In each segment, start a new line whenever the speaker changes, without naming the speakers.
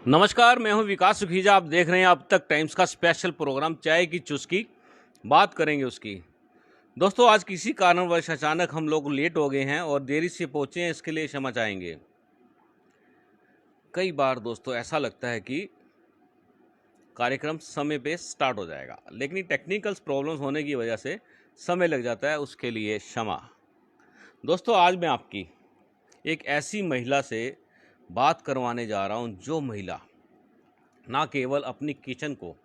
नमस्कार, मैं हूं विकास सुखीजा। आप देख रहे हैं अब तक टाइम्स का स्पेशल प्रोग्राम चाय की चुस्की। बात करेंगे उसकी। दोस्तों, आज किसी कारणवश अचानक हम लोग लेट हो गए हैं और देरी से पहुंचे हैं, इसके लिए क्षमा चाहेंगे। कई बार दोस्तों ऐसा लगता है कि कार्यक्रम समय पे स्टार्ट हो जाएगा, लेकिन टेक्निकल प्रॉब्लम्स होने की वजह से समय लग जाता है, उसके लिए क्षमा। दोस्तों, आज मैं आपकी एक ऐसी महिला से बात करवाने जा रहा हूं, जो महिला ना केवल अपनी किचन को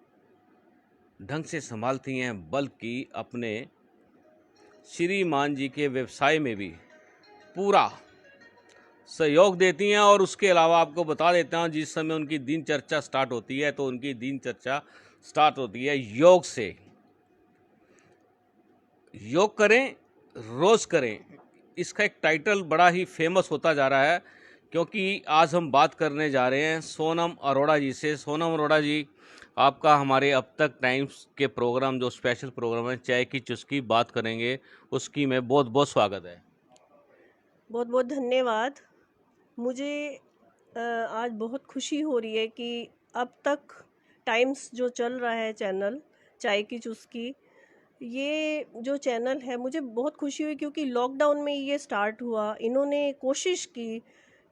ढंग से संभालती हैं, बल्कि अपने श्रीमान जी के व्यवसाय में भी पूरा सहयोग देती हैं। और उसके अलावा आपको बता देता हूं, जिस समय उनकी दिनचर्या स्टार्ट होती है तो उनकी दिनचर्या स्टार्ट होती है योग से। योग करें, रोज करें, इसका एक टाइटल बड़ा ही फेमस होता जा रहा है, क्योंकि आज हम बात करने जा रहे हैं सोनम अरोड़ा जी से। सोनम अरोड़ा जी, आपका हमारे अब तक टाइम्स के प्रोग्राम, जो स्पेशल प्रोग्राम है चाय की चुस्की, बात करेंगे उसकी में बहुत बहुत स्वागत है।
बहुत बहुत धन्यवाद। मुझे आज बहुत खुशी हो रही है कि अब तक टाइम्स जो चल रहा है चैनल चाय की चुस्की, ये जो चैनल है, मुझे बहुत खुशी हुई क्योंकि लॉकडाउन में ये स्टार्ट हुआ। इन्होंने कोशिश की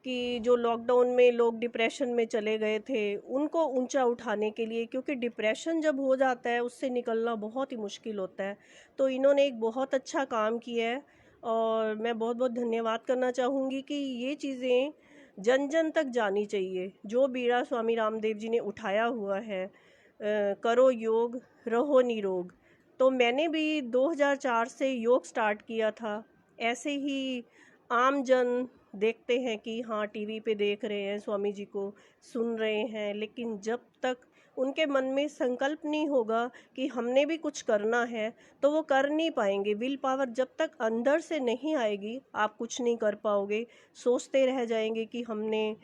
कि जो लॉकडाउन में लोग डिप्रेशन में चले गए थे उनको ऊंचा उठाने के लिए, क्योंकि डिप्रेशन जब हो जाता है उससे निकलना बहुत ही मुश्किल होता है। तो इन्होंने एक बहुत अच्छा काम किया है और मैं बहुत बहुत धन्यवाद करना चाहूँगी कि ये चीज़ें जन जन तक जानी चाहिए। जो बीड़ा स्वामी रामदेव जी ने उठाया हुआ है, करो योग रहो निरोग। तो मैंने भी 2004 से योग स्टार्ट किया था। ऐसे ही आम जन देखते हैं कि हाँ टीवी पे देख रहे हैं स्वामी जी को, सुन रहे हैं, लेकिन जब तक उनके मन में संकल्प नहीं होगा कि हमने भी कुछ करना है तो वो कर नहीं पाएंगे। विल पावर जब तक अंदर से नहीं आएगी आप कुछ नहीं कर पाओगे। सोचते रह जाएंगे कि हमने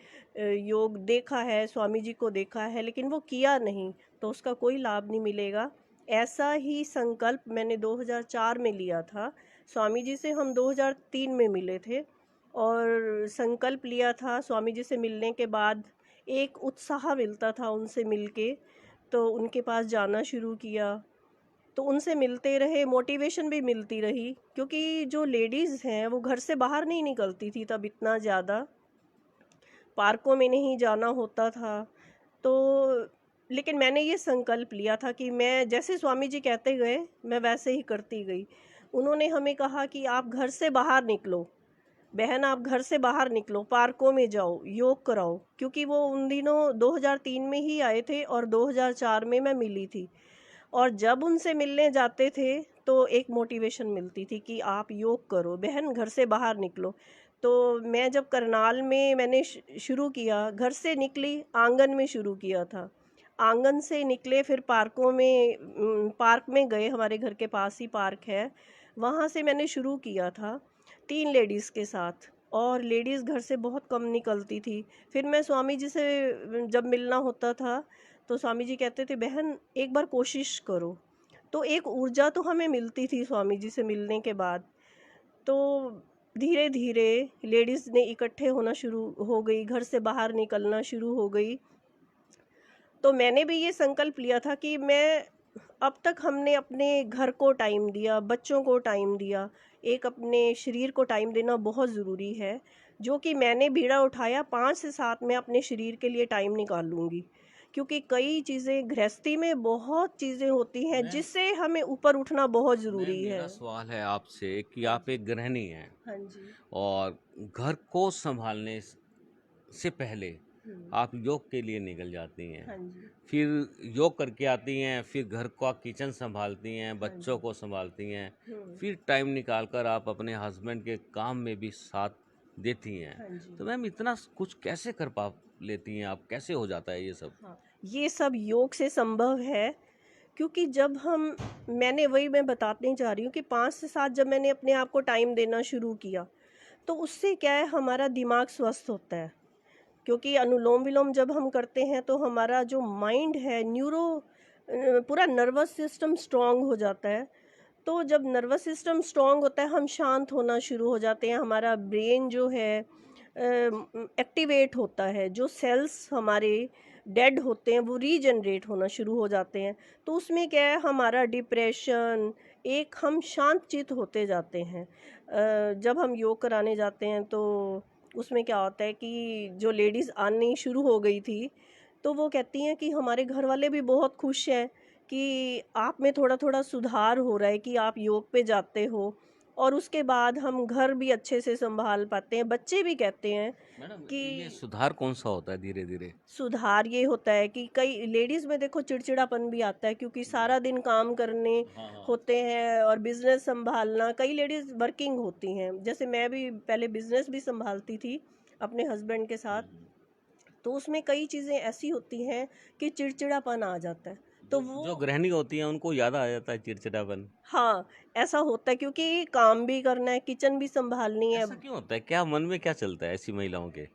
योग देखा है, स्वामी जी को देखा है, लेकिन वो किया नहीं तो उसका कोई लाभ नहीं मिलेगा। ऐसा ही संकल्प मैंने 2004 में लिया था। स्वामी जी से हम 2003 में मिले थे और संकल्प लिया था। स्वामी जी से मिलने के बाद एक उत्साह मिलता था उनसे मिलके, तो उनके पास जाना शुरू किया। तो उनसे मिलते रहे, मोटिवेशन भी मिलती रही, क्योंकि जो लेडीज़ हैं वो घर से बाहर नहीं निकलती थी तब इतना ज़्यादा, पार्कों में नहीं जाना होता था। तो लेकिन मैंने ये संकल्प लिया था कि मैं जैसे स्वामी जी कहते गए मैं वैसे ही करती गई। उन्होंने हमें कहा कि आप घर से बाहर निकलो, बहन आप घर से बाहर निकलो, पार्कों में जाओ, योग कराओ। क्योंकि वो उन दिनों 2003 में ही आए थे और 2004 में मैं मिली थी। और जब उनसे मिलने जाते थे तो एक मोटिवेशन मिलती थी कि आप योग करो बहन, घर से बाहर निकलो। तो मैं जब करनाल में मैंने शुरू किया, घर से निकली, आंगन में शुरू किया था। आंगन से निकले फिर पार्कों में, पार्क में गए, हमारे घर के पास ही पार्क है, वहाँ से मैंने शुरू किया था 3 लेडीज़ के साथ। और लेडीज़ घर से बहुत कम निकलती थी। फिर मैं स्वामी जी से जब मिलना होता था तो स्वामी जी कहते थे बहन एक बार कोशिश करो। तो एक ऊर्जा तो हमें मिलती थी स्वामी जी से मिलने के बाद। तो धीरे धीरे लेडीज़ ने इकट्ठे होना शुरू हो गई, घर से बाहर निकलना शुरू हो गई। तो मैंने भी ये संकल्प लिया था कि मैं, अब तक हमने अपने घर को टाइम दिया, बच्चों को टाइम दिया, एक अपने शरीर को टाइम देना बहुत ज़रूरी है। जो कि मैंने बीड़ा उठाया, 5 से 7 मैं अपने शरीर के लिए टाइम निकाल लूँगी, क्योंकि कई चीज़ें गृहस्थी में बहुत चीज़ें होती हैं
मैं
जिससे हमें ऊपर उठना बहुत
मैं
ज़रूरी है।
मेरा सवाल है आपसे कि
हाँ
आप
जी।
एक गृहिणी हैं
हाँ जी।
और घर को संभालने से पहले
हम्म।
आप योग के लिए निकल जाती हैं,
हाँ जी।
फिर योग करके आती हैं, फिर घर का किचन संभालती हैं,
हाँ
बच्चों
जी।
को संभालती हैं,
हम्म।
फिर टाइम निकाल कर आप अपने हस्बैंड के काम में भी साथ देती हैं।
हाँ जी।
तो मैम, इतना कुछ कैसे कर पा लेती हैं आप? कैसे हो जाता है ये सब?
हाँ, ये सब योग से संभव है। क्योंकि जब हम, मैं बताने जा रही हूँ कि 5 से 7 जब मैंने अपने आप को टाइम देना शुरू किया तो उससे क्या है, हमारा दिमाग स्वस्थ होता है। क्योंकि अनुलोम विलोम जब हम करते हैं तो हमारा जो माइंड है, पूरा नर्वस सिस्टम स्ट्रांग हो जाता है। तो जब नर्वस सिस्टम स्ट्रांग होता है हम शांत होना शुरू हो जाते हैं, हमारा ब्रेन जो है एक्टिवेट होता है, जो सेल्स हमारे डेड होते हैं वो रीजनरेट होना शुरू हो जाते हैं। तो उसमें क्या है, हमारा डिप्रेशन, एक हम शांत चित होते जाते हैं। जब हम योग कराने जाते हैं तो उसमें क्या होता है कि जो लेडीज़ आनी शुरू हो गई थी, तो वो कहती हैं कि हमारे घर वाले भी बहुत खुश हैं कि आप में थोड़ा थोड़ा सुधार हो रहा है, कि आप योग पे जाते हो और उसके बाद हम घर भी अच्छे से संभाल पाते हैं। बच्चे भी कहते हैं
मैडम ये
कि
सुधार कौन सा होता है धीरे धीरे?
सुधार ये होता है कि कई लेडीज़ में देखो चिड़चिड़ापन भी आता है, क्योंकि सारा दिन काम करने
हाँ हाँ।
होते हैं और बिजनेस संभालना, कई लेडीज़ वर्किंग होती हैं। जैसे मैं भी पहले बिजनेस भी संभालती थी अपने हस्बैंड के साथ, तो उसमें कई चीज़ें ऐसी होती हैं कि चिड़चिड़ापन आ जाता है। तो
जो
वो
गृहिणी होती हैं उनको ज़्यादा आ जाता है चिड़चिड़ापन।
हाँ, ऐसा होता है क्योंकि काम भी करना है, किचन भी संभालनी है।
ऐसा क्यों होता है? क्या मन में क्या चलता है ऐसी महिलाओं के?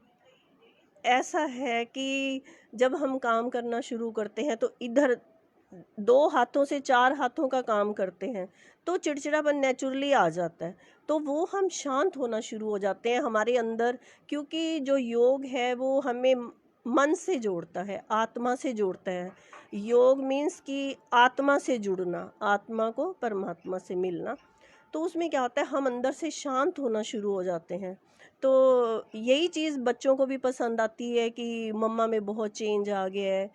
ऐसा है कि जब हम काम करना शुरू करते हैं तो इधर 2 हाथों से 4 हाथों का काम करते हैं, तो चिड़चिड़ापन नेचुरली आ जाता है। तो वो हम शांत होना शुरू हो जाते हैं हमारे अंदर, क्योंकि जो योग है वो हमें मन से जोड़ता है, आत्मा से जोड़ता है। योग मीन्स कि आत्मा से जुड़ना, आत्मा को परमात्मा से मिलना। तो उसमें क्या होता है, हम अंदर से शांत होना शुरू हो जाते हैं। तो यही चीज़ बच्चों को भी पसंद आती है कि मम्मा में बहुत चेंज आ गया है।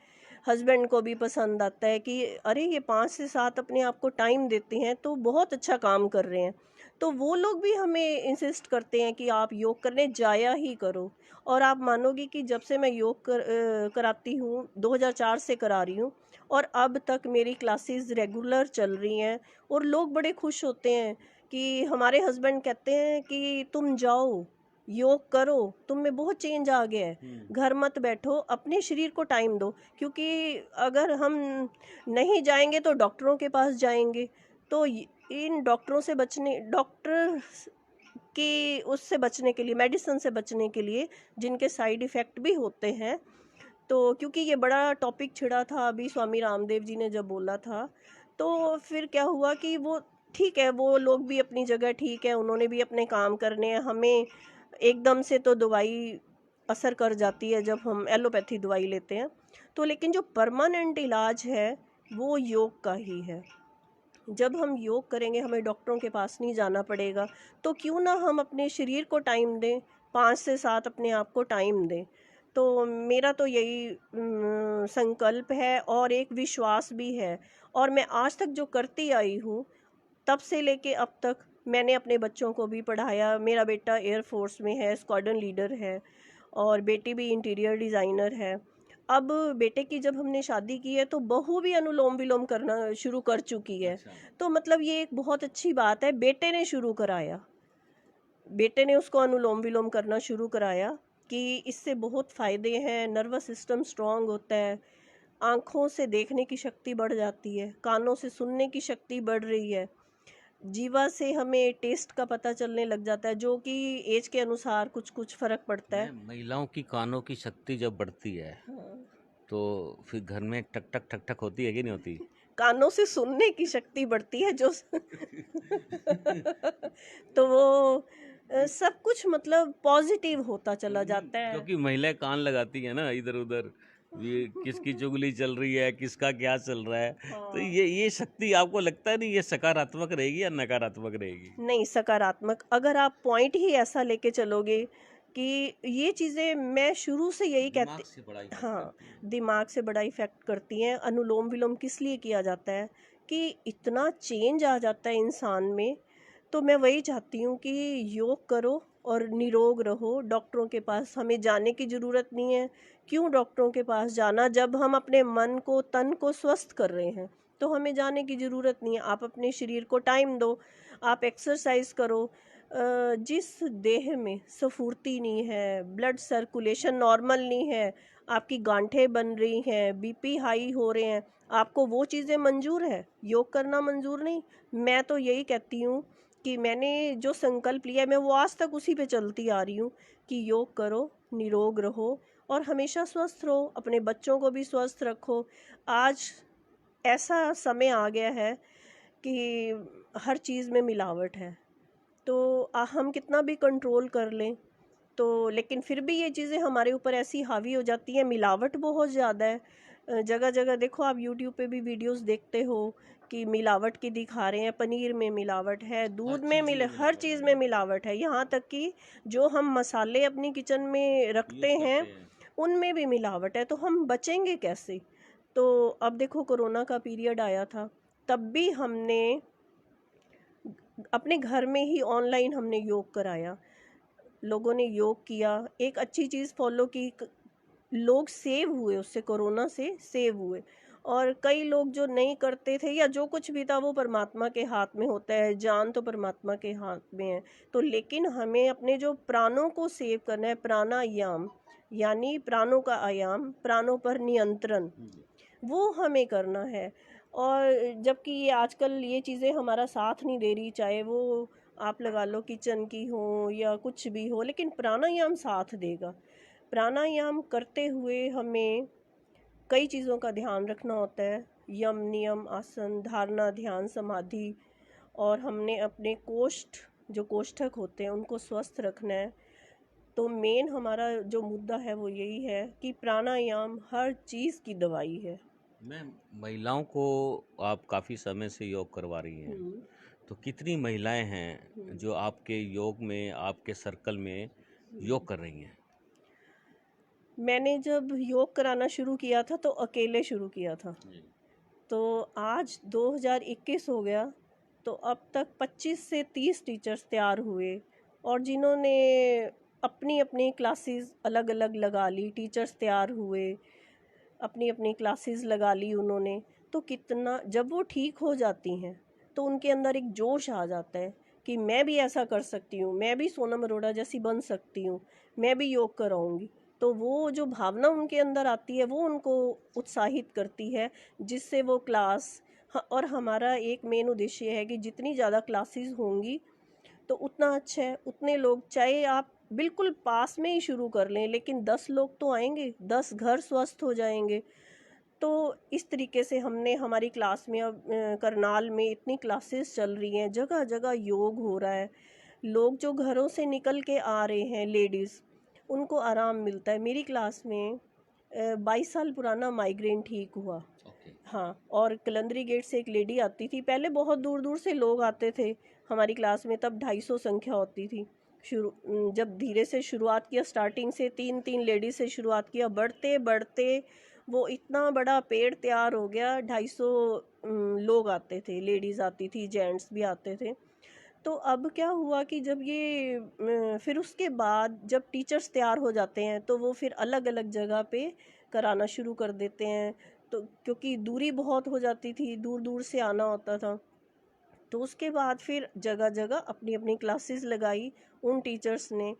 हस्बैंड को भी पसंद आता है कि अरे ये 5 से 7 अपने आप को टाइम देते हैं तो बहुत अच्छा काम कर रहे हैं। तो वो लोग भी हमें इंसिस्ट करते हैं कि आप योग करने जाया ही करो। और आप मानोगी कि जब से मैं योग कराती हूँ, 2004 से करा रही हूँ, और अब तक मेरी क्लासेस रेगुलर चल रही हैं और लोग बड़े खुश होते हैं कि हमारे हस्बैंड कहते हैं कि तुम जाओ, योग करो, तुम में बहुत चेंज आ गया है, घर मत बैठो, अपने शरीर को टाइम दो। क्योंकि अगर हम नहीं जाएंगे तो डॉक्टरों के पास जाएंगे, तो इन डॉक्टरों से बचने, डॉक्टर की उससे बचने के लिए, मेडिसिन से बचने के लिए, जिनके साइड इफ़ेक्ट भी होते हैं, तो क्योंकि ये बड़ा टॉपिक छिड़ा था अभी स्वामी रामदेव जी ने जब बोला था, तो फिर क्या हुआ कि वो ठीक है, वो लोग भी अपनी जगह ठीक है, उन्होंने भी अपने काम करने हैं। हमें एकदम से तो दवाई असर कर जाती है जब हम एलोपैथी दवाई लेते हैं, तो लेकिन जो परमानेंट इलाज है वो योग का ही है। जब हम योग करेंगे हमें डॉक्टरों के पास नहीं जाना पड़ेगा, तो क्यों ना हम अपने शरीर को टाइम दें, 5 से 7 अपने आप को टाइम दें। तो मेरा तो यही संकल्प है और एक विश्वास भी है। और मैं आज तक जो करती आई हूँ, तब से लेके अब तक मैंने अपने बच्चों को भी पढ़ाया। मेरा बेटा एयर फोर्स में है, स्क्वाड्रन लीडर है, और बेटी भी इंटीरियर डिज़ाइनर है। अब बेटे की जब हमने शादी की है तो बहू भी अनुलोम विलोम करना शुरू कर चुकी है।
अच्छा।
तो मतलब ये एक बहुत अच्छी बात है, बेटे ने शुरू कराया, बेटे ने उसको अनुलोम विलोम करना शुरू कराया कि इससे बहुत फ़ायदे हैं। नर्वस सिस्टम स्ट्रांग होता है, आँखों से देखने की शक्ति बढ़ जाती है, कानों से सुनने की शक्ति बढ़ रही है, जीवा से हमें टेस्ट का पता चलने लग जाता है, जो कि एज के अनुसार कुछ कुछ फ़र्क पड़ता है।
महिलाओं की कानों की शक्ति जब बढ़ती है
हाँ।
तो फिर घर में टक टक ठक ठक होती है कि नहीं होती?
कानों से सुनने की शक्ति बढ़ती है जो तो वो सब कुछ मतलब पॉजिटिव होता चला जाता है।
क्योंकि महिलाएं कान लगाती है ना इधर उधर, ये किसकी चुगली चल रही है, किसका क्या चल रहा है। तो
हाँ।
ये शक्ति आपको लगता है नहीं ये सकारात्मक रहेगी या नकारात्मक रहेगी?
नहीं, सकारात्मक, अगर आप पॉइंट ही ऐसा लेके चलोगे कि ये चीज़ें, मैं शुरू से यही
दिमाग
कहती,
से बड़ा इफेक्ट
हाँ,
करती है।
दिमाग से बड़ा इफ़ेक्ट करती हैं। अनुलोम विलोम किस लिए किया जाता है कि इतना चेंज आ जाता है इंसान में। तो मैं वही चाहती हूँ कि योग करो और निरोग रहो, डॉक्टरों के पास हमें जाने की ज़रूरत नहीं है। क्यों डॉक्टरों के पास जाना, जब हम अपने मन को, तन को स्वस्थ कर रहे हैं, तो हमें जाने की ज़रूरत नहीं है। आप अपने शरीर को टाइम दो, आप एक्सरसाइज करो। जिस देह में स्फूर्ति नहीं है, ब्लड सर्कुलेशन नॉर्मल नहीं है, आपकी गांठें बन रही हैं, बीपी हाई हो रहे हैं, आपको वो चीज़ें मंजूर है, योग करना मंजूर नहीं। मैं तो यही कहती हूँ कि मैंने जो संकल्प लिया है, मैं वो आज तक उसी पे चलती आ रही हूँ कि योग करो, निरोग रहो और हमेशा स्वस्थ रहो, अपने बच्चों को भी स्वस्थ रखो। आज ऐसा समय आ गया है कि हर चीज़ में मिलावट है, तो हम कितना भी कंट्रोल कर लें, तो लेकिन फिर भी ये चीज़ें हमारे ऊपर ऐसी हावी हो जाती हैं, मिलावट बहुत ज़्यादा है। जगह जगह देखो, आप यूट्यूब पे भी वीडियोस देखते हो कि मिलावट की दिखा रहे हैं, पनीर में मिलावट है, दूध में हर चीज़ में मिलावट है। यहाँ तक कि जो हम मसाले अपनी किचन में रखते हैं उनमें भी मिलावट है, तो हम बचेंगे कैसे? तो अब देखो, कोरोना का पीरियड आया था, तब भी हमने अपने घर में ही ऑनलाइन हमने योग कराया, लोगों ने योग किया, एक अच्छी चीज़ फॉलो की, लोग सेव हुए, उससे कोरोना से सेव हुए। और कई लोग जो नहीं करते थे या जो कुछ भी था, वो परमात्मा के हाथ में होता है, जान तो परमात्मा के हाथ में है। तो लेकिन हमें अपने जो प्राणों को सेव करना है, प्राणायाम यानी प्राणों का आयाम, प्राणों पर नियंत्रण, वो हमें करना है। और जबकि ये आजकल ये चीज़ें हमारा साथ नहीं दे रही, चाहे वो आप लगा लो किचन की हो या कुछ भी हो, लेकिन प्राणायाम साथ देगा। प्राणायाम करते हुए हमें कई चीज़ों का ध्यान रखना होता है, यम नियम आसन, धारणा, ध्यान, समाधि, और हमने अपने जो कोष्ठक होते हैं उनको स्वस्थ रखना है। तो मेन हमारा जो मुद्दा है वो यही है कि प्राणायाम हर चीज़ की दवाई है।
मैम, महिलाओं को आप काफ़ी समय से योग करवा रही हैं, तो कितनी महिलाएं हैं जो आपके योग में, आपके सर्कल में योग कर रही हैं?
मैंने जब योग कराना शुरू किया था तो अकेले शुरू किया था, तो आज 2021 हो गया, तो अब तक 25 से 30 टीचर्स तैयार हुए, और जिन्होंने अपनी अपनी क्लासेस अलग अलग लगा ली, टीचर्स तैयार हुए, अपनी अपनी क्लासेस लगा ली उन्होंने। तो कितना, जब वो ठीक हो जाती हैं तो उनके अंदर एक जोश आ जाता है कि मैं भी ऐसा कर सकती हूँ, मैं भी सोनम अरोड़ा जैसी बन सकती हूँ, मैं भी योग कराऊंगी। तो वो जो भावना उनके अंदर आती है वो उनको उत्साहित करती है, जिससे वो क्लास, और हमारा एक मेन उद्देश्य है कि जितनी ज़्यादा क्लासेस होंगी तो उतना अच्छा है, उतने लोग, चाहे आप बिल्कुल पास में ही शुरू कर लें, लेकिन 10 लोग तो आएंगे, 10 घर स्वस्थ हो जाएंगे। तो इस तरीके से हमने हमारी क्लास में, अब करनाल में इतनी क्लासेस चल रही हैं, जगह जगह योग हो रहा है, लोग जो घरों से निकल के आ रहे हैं, लेडीज़, उनको आराम मिलता है। मेरी क्लास में 22 साल पुराना माइग्रेन ठीक हुआ। हाँ, और कलंदरी गेट से एक लेडी आती थी, पहले बहुत दूर दूर से लोग आते थे हमारी क्लास में, तब 250 संख्या होती थी। जब धीरे से शुरुआत किया, स्टार्टिंग से 3-3 लेडीज से शुरुआत किया, बढ़ते बढ़ते वो इतना बड़ा पेड़ तैयार हो गया, 250 लोग आते थे, लेडीज़ आती थी, जेंट्स भी आते थे। तो अब क्या हुआ कि जब ये फिर उसके बाद जब टीचर्स तैयार हो जाते हैं तो वो फिर अलग अलग जगह पे कराना शुरू कर देते हैं, तो क्योंकि दूरी बहुत हो जाती थी, दूर दूर से आना होता था। तो उसके बाद फिर जगह जगह अपनी अपनी क्लासेस लगाई उन टीचर्स ने।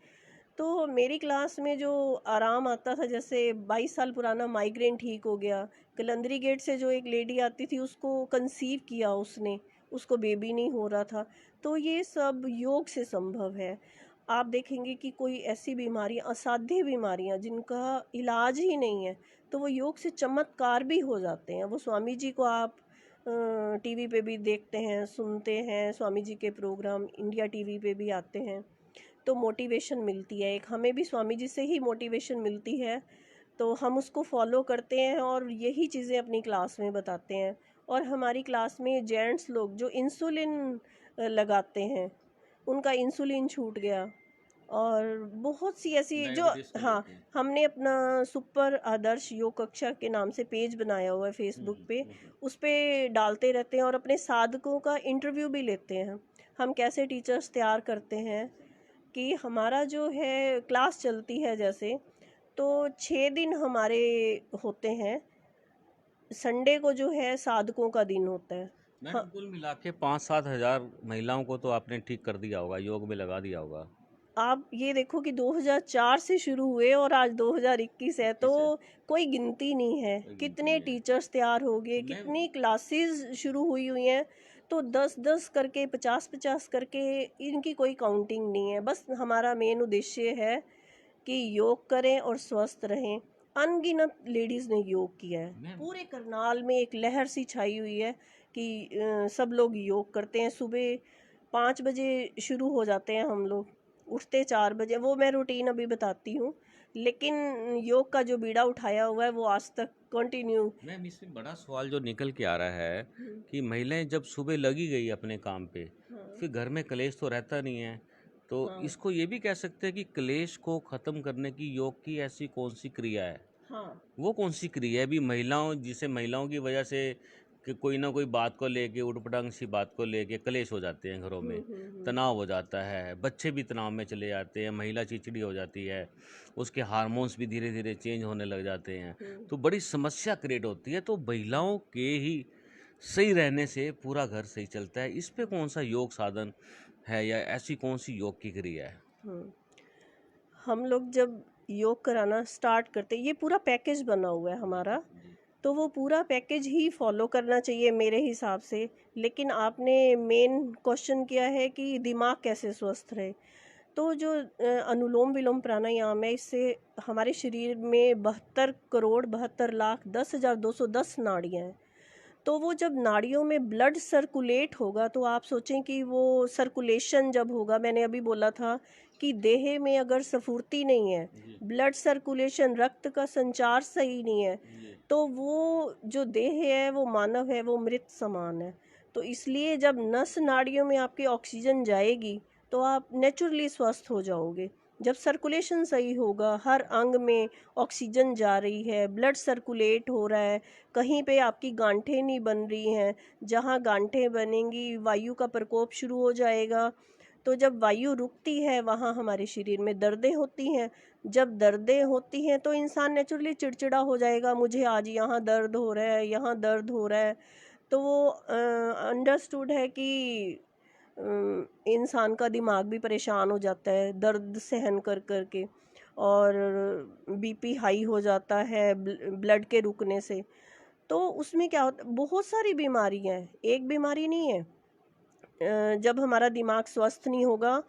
तो मेरी क्लास में जो आराम आता था, जैसे 22 साल पुराना माइग्रेन ठीक हो गया, कलंदरी गेट से जो एक लेडी आती थी उसको कंसीव किया उसने, उसको बेबी नहीं हो रहा था। तो ये सब योग से संभव है। आप देखेंगे कि कोई ऐसी बीमारियां, असाध्य बीमारियां जिनका इलाज ही नहीं है, तो वो योग से चमत्कार भी हो जाते हैं। वो स्वामी जी को आप टीवी पे भी देखते हैं, सुनते हैं, स्वामी जी के प्रोग्राम इंडिया टीवी पे भी आते हैं, तो मोटिवेशन मिलती है, एक हमें भी स्वामी जी से ही मोटिवेशन मिलती है, तो हम उसको फॉलो करते हैं और यही चीज़ें अपनी क्लास में बताते हैं। और हमारी क्लास में जेंट्स लोग जो इंसुलिन लगाते हैं, उनका इंसुलिन छूट गया, और बहुत सी ऐसी जो, हाँ, हमने अपना सुपर आदर्श योग कक्षा के नाम से पेज बनाया हुआ है फेसबुक पे, उस पे डालते रहते हैं और अपने साधकों का इंटरव्यू भी लेते हैं। हम कैसे टीचर्स तैयार करते हैं कि हमारा जो है क्लास चलती है, जैसे तो 6 दिन हमारे होते हैं, संडे को जो है साधकों का दिन होता है।
मैम,
हाँ,
कुल मिला के 5-7 हजार महिलाओं को तो आपने ठीक कर दिया होगा, योग में लगा दिया होगा।
आप ये देखो कि 2004 से शुरू हुए और आज 2021 है, तो कोई गिनती नहीं है कितने टीचर्स तैयार हो गए, कितनी क्लासेस शुरू हुई हुई हैं। तो 10-10 करके, 50-50 करके, इनकी कोई काउंटिंग नहीं है। बस हमारा मेन उद्देश्य है कि योग करें और स्वस्थ रहें। अनगिनत लेडीज़ ने योग किया है, पूरे करनाल में एक लहर सी छाई हुई है कि सब लोग योग करते हैं। सुबह 5 बजे शुरू हो जाते हैं हम लोग, उठते 4 बजे, वो मैं रूटीन अभी बताती हूँ। लेकिन योग का जो बीड़ा उठाया हुआ है वो आज तक कंटिन्यू।
मैम इसमें बड़ा सवाल जो निकल के आ रहा है कि महिलाएं जब सुबह लगी गई अपने काम पे,
हाँ
फिर घर में कलेश तो रहता नहीं है, तो
हाँ
इसको ये भी कह सकते हैं कि कलेश को ख़त्म करने की योग की ऐसी कौन सी क्रिया है?
हाँ
वो कौन सी क्रिया है भी महिलाओं, जिसे महिलाओं की वजह से कि कोई ना कोई बात को लेके, उटपटांग सी बात को लेके कलेश हो जाते हैं घरों में, तनाव हो जाता है, बच्चे भी तनाव में चले जाते हैं, महिला चिड़चिड़ी हो जाती है, उसके हार्मोन्स भी धीरे धीरे चेंज होने लग जाते हैं, तो बड़ी समस्या क्रिएट होती है। तो महिलाओं के ही सही रहने से पूरा घर सही चलता है, इस पे कौन सा योग साधन है या ऐसी कौन सी योग की क्रिया है?
हम लोग जब योग कराना स्टार्ट करते, ये पूरा पैकेज बना हुआ है हमारा, तो वो पूरा पैकेज ही फॉलो करना चाहिए मेरे हिसाब से। लेकिन आपने मेन क्वेश्चन किया है कि दिमाग कैसे स्वस्थ रहे। तो जो अनुलोम विलोम प्राणायाम है, इससे हमारे शरीर में 72 करोड़ 72 लाख 10,210 नाड़ियाँ हैं। तो वो जब नाड़ियों में ब्लड सर्कुलेट होगा, तो आप सोचें कि वो सर्कुलेशन जब होगा, मैंने अभी बोला था कि देह में अगर स्फूर्ति नहीं है, ब्लड सर्कुलेशन, रक्त का संचार सही नहीं है, तो वो जो देह है, वो मानव है, वो मृत समान है। तो इसलिए जब नस नाड़ियों में आपकी ऑक्सीजन जाएगी तो आप नेचुरली स्वस्थ हो जाओगे। जब सर्कुलेशन सही होगा, हर अंग में ऑक्सीजन जा रही है, ब्लड सर्कुलेट हो रहा है, कहीं पे आपकी गांठें नहीं बन रही हैं, जहाँ गांठें बनेंगी वायु का प्रकोप शुरू हो जाएगा। तो जब वायु रुकती है वहाँ हमारे शरीर में दर्दें होती हैं। जब दर्दें होती हैं तो इंसान नेचुरली चिड़चिड़ा हो जाएगा, मुझे आज यहाँ दर्द हो रहा है, यहाँ दर्द हो रहा है। तो वो अंडरस्टूड है कि इंसान का दिमाग भी परेशान हो जाता है दर्द सहन कर कर के, और बीपी हाई हो जाता है ब्लड के रुकने से। तो उसमें क्या होता है, बहुत सारी बीमारियां हैं, एक बीमारी नहीं है। जब हमारा दिमाग स्वस्थ नहीं होगा,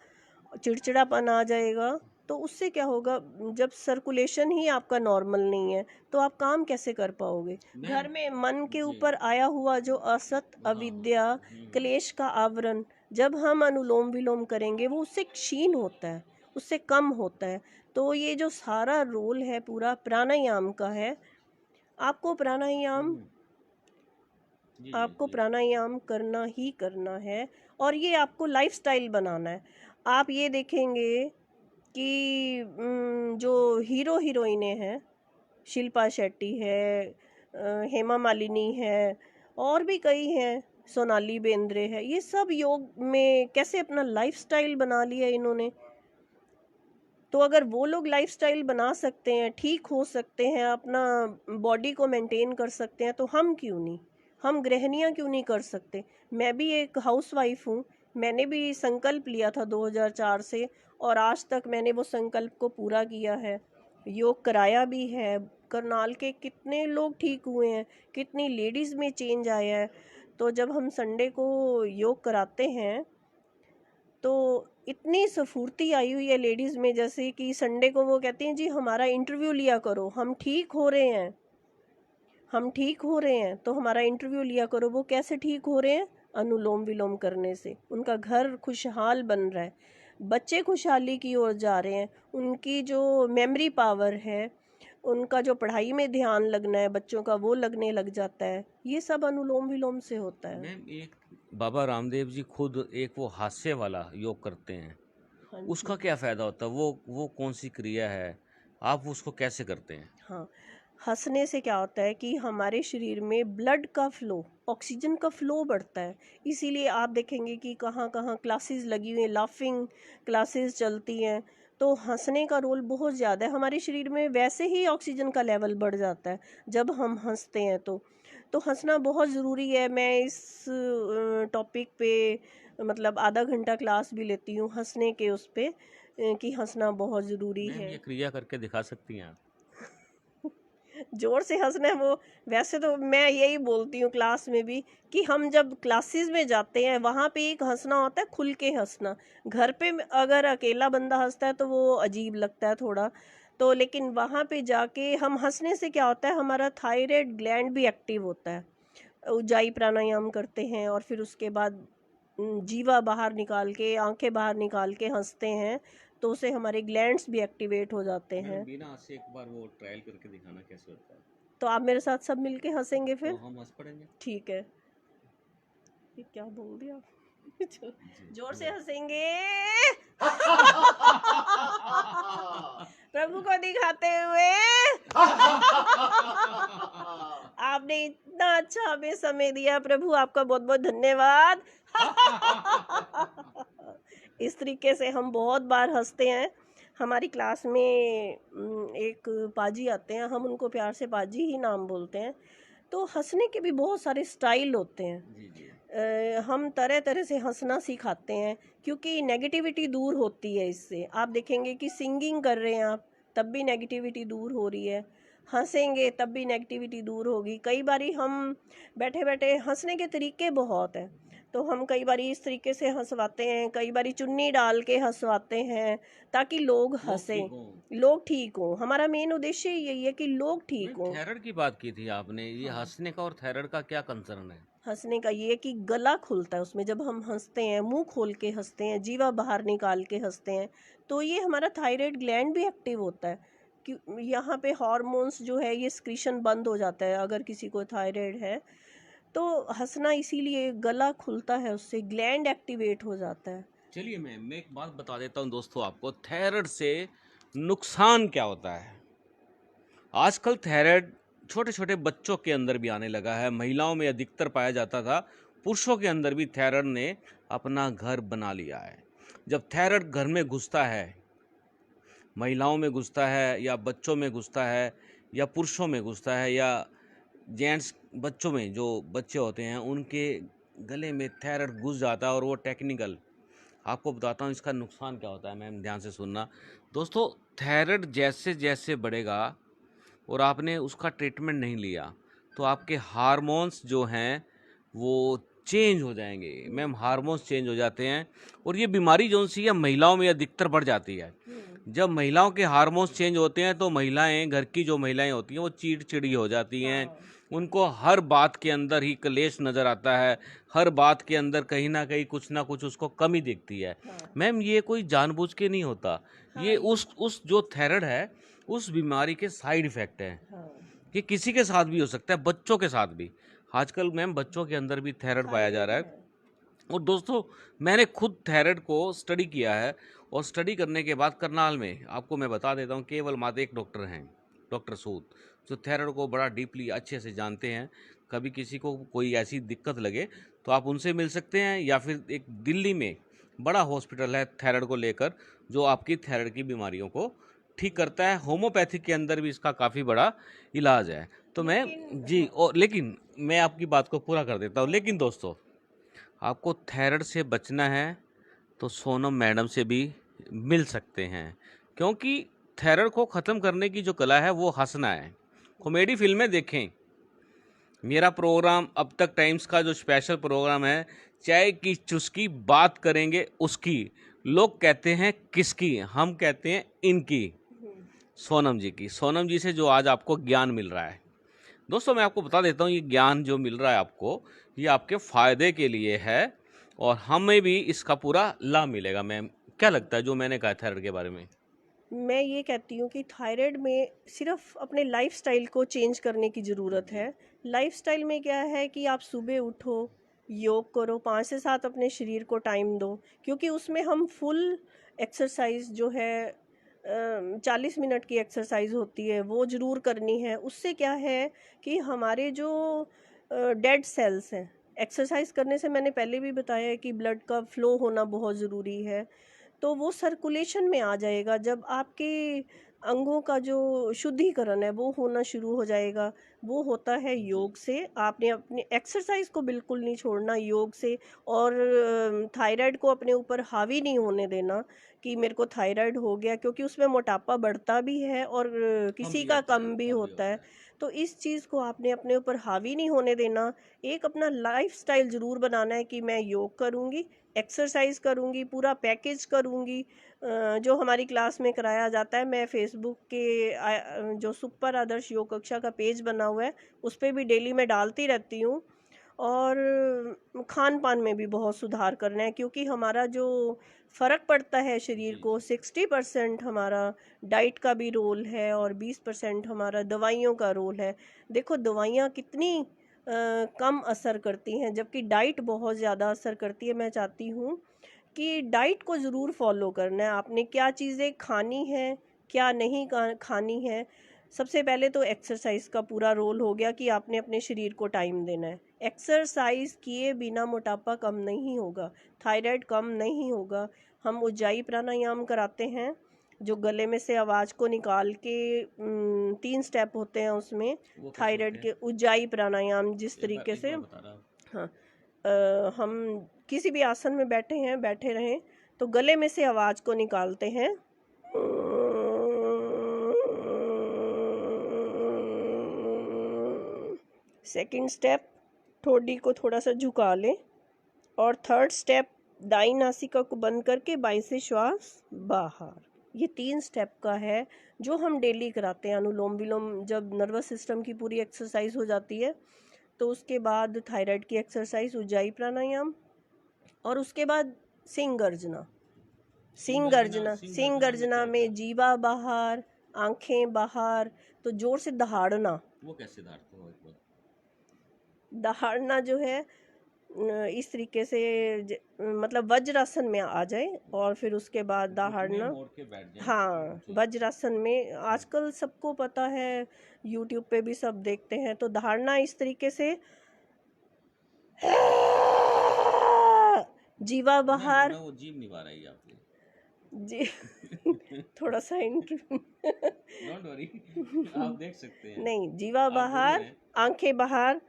चिड़चिड़ापन आ जाएगा, तो उससे क्या होगा, जब सर्कुलेशन ही आपका नॉर्मल नहीं है तो आप काम कैसे कर पाओगे। घर में मन के ऊपर आया हुआ जो असत, अविद्या, क्लेश का आवरण, जब हम अनुलोम विलोम करेंगे वो उससे क्षीण होता है, उससे कम होता है। तो ये जो सारा रोल है पूरा प्राणायाम का है। आपको प्राणायाम आपको प्राणायाम करना ही करना है, और ये आपको लाइफस्टाइल बनाना है। आप ये देखेंगे कि जो हीरो हीरोइनें हैं, शिल्पा शेट्टी है, हेमा मालिनी है, और भी कई हैं, सोनाली बेंद्रे है, ये सब योग में कैसे अपना लाइफस्टाइल बना लिया इन्होंने। तो अगर वो लोग लाइफस्टाइल बना सकते हैं, ठीक हो सकते हैं, अपना बॉडी को मेंटेन कर सकते हैं, तो हम क्यों नहीं, हम गृहिणियाँ क्यों नहीं कर सकते। मैं भी एक हाउसवाइफ हूँ, मैंने भी संकल्प लिया था 2004 से, और आज तक मैंने वो संकल्प को पूरा किया है, योग कराया भी है। करनाल के कितने लोग ठीक हुए हैं, कितनी लेडीज़ में चेंज आया है। तो जब हम संडे को योग कराते हैं तो इतनी स्फूर्ति आई हुई है लेडीज़ में, जैसे कि संडे को वो कहती हैं जी हमारा इंटरव्यू लिया करो, हम ठीक हो रहे हैं, हम ठीक हो रहे हैं, तो हमारा इंटरव्यू लिया करो। वो कैसे ठीक हो रहे हैं, अनुलोम विलोम करने से। उनका घर खुशहाल बन रहा है, बच्चे खुशहाली की ओर जा रहे हैं, उनकी जो मेमोरी पावर है, उनका जो पढ़ाई में ध्यान लगना है बच्चों का, वो लगने लग जाता है। ये सब अनुलोम विलोम से होता है।
मैम एक बाबा रामदेव जी खुद एक वो हास्य वाला योग करते हैं,
हाँ
उसका
जी।
क्या फ़ायदा होता है? वो कौन सी क्रिया है? आप उसको कैसे करते हैं?
हाँ, हंसने से क्या होता है कि हमारे शरीर में ब्लड का फ्लो, ऑक्सीजन का फ्लो बढ़ता है। इसीलिए आप देखेंगे कि कहाँ कहाँ क्लासेस लगी हुई हैं, लाफिंग क्लासेस चलती हैं। तो हंसने का रोल बहुत ज़्यादा है, हमारे शरीर में वैसे ही ऑक्सीजन का लेवल बढ़ जाता है जब हम हंसते हैं। तो हंसना बहुत ज़रूरी है। मैं इस टॉपिक पे मतलब आधा घंटा क्लास भी लेती हूँ हंसने के उस पे, कि हंसना बहुत ज़रूरी
मैम
है।
ये क्रिया करके दिखा सकती हैं आप?
जोर से हंसना है वो, वैसे तो मैं यही बोलती हूँ क्लास में भी कि हम जब क्लासेस में जाते हैं वहाँ पे एक हंसना होता है, खुल के हंसना। घर पे अगर अकेला बंदा हंसता है तो वो अजीब लगता है थोड़ा। तो लेकिन वहाँ पे जाके हम हंसने से क्या होता है, हमारा थायराइड ग्लैंड भी एक्टिव होता है। ऊंचाई प्राणायाम करते हैं और फिर उसके बाद जीवा बाहर निकाल के, आंखें बाहर निकाल के हंसते हैं, तो उससे हमारे ग्लैंड्स भी एक्टिवेट हो जाते
मैम
हैं।
बिना हंसे एक बार वो ट्रायल करके दिखाना कैसे होता है,
तो आप मेरे साथ सब मिलके हंसेंगे
तो
फिर?
हम हंस पड़ेंगे।
ठीक है। ये क्या बोल दिया? चलो,
जी
जोर से
बोले।
हंसेंगे। प्रभु को दिखाते हुए। आपने इतना अच्छा हमें समय दिया, प्रभु आपका बहुत बहुत धन्यवाद। इस तरीके से हम बहुत बार हंसते हैं। हमारी क्लास में एक पाजी आते हैं, हम उनको प्यार से पाजी ही नाम बोलते हैं। तो हंसने के भी बहुत सारे स्टाइल होते हैं।
जी जी
हम तरह तरह से हंसना सिखाते हैं, क्योंकि नेगेटिविटी दूर होती है इससे। आप देखेंगे कि सिंगिंग कर रहे हैं आप, तब भी नेगेटिविटी दूर हो रही है। हंसेंगे तब भी नेगेटिविटी दूर होगी। कई बारी हम बैठे बैठे हंसने के तरीके बहुत हैं, तो हम कई बारी इस तरीके से हंसवाते हैं, कई बारी चुन्नी डाल के हंसवाते हैं ताकि लोग
लोग
हंसें,
ठीक हों।
लोग ठीक हों। हमारा मेन उद्देश्य यही है कि लोग ठीक
मैम
हों।
थायराइड की बात की थी आपने, ये
हाँ,
हंसने का और थायराइड का क्या कंसर्न है?
हंसने का ये है कि गला खुलता है उसमें, जब हम हंसते हैं, मुंह खोल के हंसते हैं, जीवा बाहर निकाल के हंसते हैं, तो ये हमारा थायराइड ग्लैंड भी एक्टिव होता है। कि यहाँ पे हार्मोन्स जो है ये स्क्रीशन बंद हो जाता है अगर किसी को थायराइड है। तो हंसना इसीलिए, गला खुलता है उससे, ग्लैंड एक्टिवेट हो जाता है।
चलिए मैम, मैं एक बात बता देता हूँ दोस्तों आपको, थायराइड से नुकसान क्या होता है। आजकल थायराइड छोटे छोटे बच्चों के अंदर भी आने लगा है, महिलाओं में अधिकतर पाया जाता था, पुरुषों के अंदर भी थायराइड ने अपना घर बना लिया है। जब थायराइड घर में घुसता है, महिलाओं में घुसता है या बच्चों में घुसता है या पुरुषों में घुसता है या जेंट्स बच्चों में, जो बच्चे होते हैं उनके गले में थायराइड घुस जाता है। और वो टेक्निकल आपको बताता हूँ इसका नुकसान क्या होता है। मैम ध्यान से सुनना दोस्तों, थायराइड जैसे जैसे बढ़ेगा और आपने उसका ट्रीटमेंट नहीं लिया तो आपके हार्मोन्स जो हैं वो चेंज हो जाएंगे। मैम हार्मोन्स चेंज हो जाते हैं और ये बीमारी जो सी है महिलाओं में अधिकतर बढ़ जाती है। जब महिलाओं के हार्मोन्स चेंज होते हैं तो महिलाएं, घर की जो महिलाएं होती हैं वो चिड़चिड़ी हो जाती हैं।
हाँ,
उनको हर बात के अंदर ही क्लेश नज़र आता है, हर बात के अंदर कहीं ना कुछ उसको कमी दिखती है।
हाँ,
मैम ये कोई जानबूझ के नहीं होता,
हाँ,
ये उस जो थायराइड है उस बीमारी के साइड इफ़ेक्ट हैं।
हाँ,
ये किसी के साथ भी हो सकता है, बच्चों के साथ भी। आजकल मैम बच्चों के अंदर भी थायराइड पाया जा
थायराइड
रहा
है।
है। और दोस्तों मैंने खुद थायराइड को स्टडी किया है और स्टडी करने के बाद करनाल में आपको मैं बता देता हूँ, केवल मात्र एक डॉक्टर हैं, डॉक्टर सूद, जो थायराइड को बड़ा डीपली अच्छे से जानते हैं। कभी किसी को कोई ऐसी दिक्कत लगे तो आप उनसे मिल सकते हैं, या फिर एक दिल्ली में बड़ा हॉस्पिटल है थायराइड को लेकर जो आपकी थायराइड की बीमारियों को ठीक करता है। होम्योपैथिक के अंदर भी इसका काफ़ी बड़ा इलाज है। तो मैं
लेकिन
जी,
हाँ,
और लेकिन मैं आपकी बात को पूरा कर देता हूँ। लेकिन दोस्तों आपको थायराइड से बचना है तो सोनम मैडम से भी मिल सकते हैं, क्योंकि थायराइड को ख़त्म करने की जो कला है वो हंसना है। कॉमेडी फिल्में देखें। मेरा प्रोग्राम अब तक टाइम्स का जो स्पेशल प्रोग्राम है, चाय की चुस्की, बात करेंगे उसकी, लोग कहते हैं किसकी, हम कहते हैं इनकी, सोनम जी की। सोनम जी से जो आज आपको ज्ञान मिल रहा है दोस्तों, मैं आपको बता देता हूँ, ये ज्ञान जो मिल रहा है आपको ये आपके फ़ायदे के लिए है और हमें भी इसका पूरा लाभ मिलेगा। मैम क्या लगता है जो मैंने कहा थायराइड के बारे में?
मैं ये कहती हूँ कि थायराइड में सिर्फ अपने लाइफस्टाइल को चेंज करने की ज़रूरत
जी
है। लाइफस्टाइल में क्या है कि आप सुबह उठो, योग करो, 5 से 7 अपने शरीर को टाइम दो, क्योंकि उसमें हम फुल एक्सरसाइज जो है 40 मिनट की एक्सरसाइज होती है, वो ज़रूर करनी है। उससे क्या है कि हमारे जो डेड सेल्स हैं, एक्सरसाइज करने से मैंने पहले भी बताया है कि ब्लड का फ्लो होना बहुत ज़रूरी है, तो वो सर्कुलेशन में आ जाएगा। जब आपके अंगों का जो शुद्धिकरण है वो होना शुरू हो जाएगा, वो होता है
जी
योग से। आपने अपनी एक्सरसाइज को बिल्कुल नहीं छोड़ना योग से, और थायराइड को अपने ऊपर हावी नहीं होने देना कि मेरे को थायराइड हो गया, क्योंकि उसमें मोटापा बढ़ता भी है और
कम
किसी
भी
का
होता है,
कम भी
कम भी
होता
होता
है।
है।
तो इस चीज़ को आपने अपने ऊपर हावी नहीं होने देना। एक अपना लाइफस्टाइल ज़रूर बनाना है कि मैं योग करूँगी, एक्सरसाइज करूँगी, पूरा पैकेज करूँगी। जो हमारी क्लास में कराया जाता है, मैं फेसबुक के जो सुपर आदर्श योग कक्षा का पेज बना हुआ है उस पर भी डेली मैं डालती रहती हूँ। और खान पान में भी बहुत सुधार करना है, क्योंकि हमारा जो फ़र्क पड़ता है शरीर
जी
को। 60% हमारा डाइट का भी रोल है और 20% हमारा दवाइयों का रोल है। देखो दवाइयाँ कितनी कम असर करती हैं, जबकि डाइट बहुत ज़्यादा असर करती है। मैं चाहती हूँ कि डाइट को ज़रूर फॉलो करना है। आपने क्या चीज़ें खानी है, क्या नहीं खानी है। सबसे पहले तो एक्सरसाइज का पूरा रोल हो गया कि आपने अपने शरीर को टाइम देना है। एक्सरसाइज किए बिना मोटापा कम नहीं होगा, थायराइड कम नहीं होगा। हम उज्जाई प्राणायाम कराते हैं, जो गले में से आवाज़ को निकाल के 3 स्टेप होते हैं उसमें।
वो कैसे
थायराइड
होते
के
हैं?
उज्जाई प्राणायाम जिस
एक बार
तरीके
एक
से,
बार बता रहा हूँ।
हाँ, हम किसी भी आसन में बैठे हैं, बैठे रहें तो गले में से आवाज़ को निकालते हैं। सेकंड स्टेप, ठोड़ी को थोड़ा सा झुका लें। और थर्ड स्टेप, दाईं नासिका को बंद करके बाईं से श्वास बाहर। ये 3 स्टेप का है जो हम डेली कराते हैं। अनुलोम विलोम, जब नर्वस सिस्टम की पूरी एक्सरसाइज हो जाती है तो उसके बाद थायराइड की एक्सरसाइज, उज्जाई प्राणायाम, और उसके बाद सिंह गर्जना। सिंह गर्जना, सिंह गर्जना में जीवा बाहर, आंखें बाहर, तो जोर से दहाड़ना।
वो कैसे दहाड़ते हो? एक बार
दहाड़ना जो है इस तरीके से, मतलब वज्रासन में आ जाए और फिर उसके बाद दहाड़ना।
मोड़ के बैठ जाए।
हाँ, वज्रासन में आजकल सबको पता है, यूट्यूब पे भी सब देखते हैं। तो दहाड़ना इस तरीके से, जीवा बाहर।
ना वो जीभ नहीं पा रही आपकी।
जी थोड़ा सा इंटरव्यू
डोंट वरी, आप देख सकते हैं।
नहीं, जीवा
आप गुरु
बाहर,
हैं।
आंखें बाहर,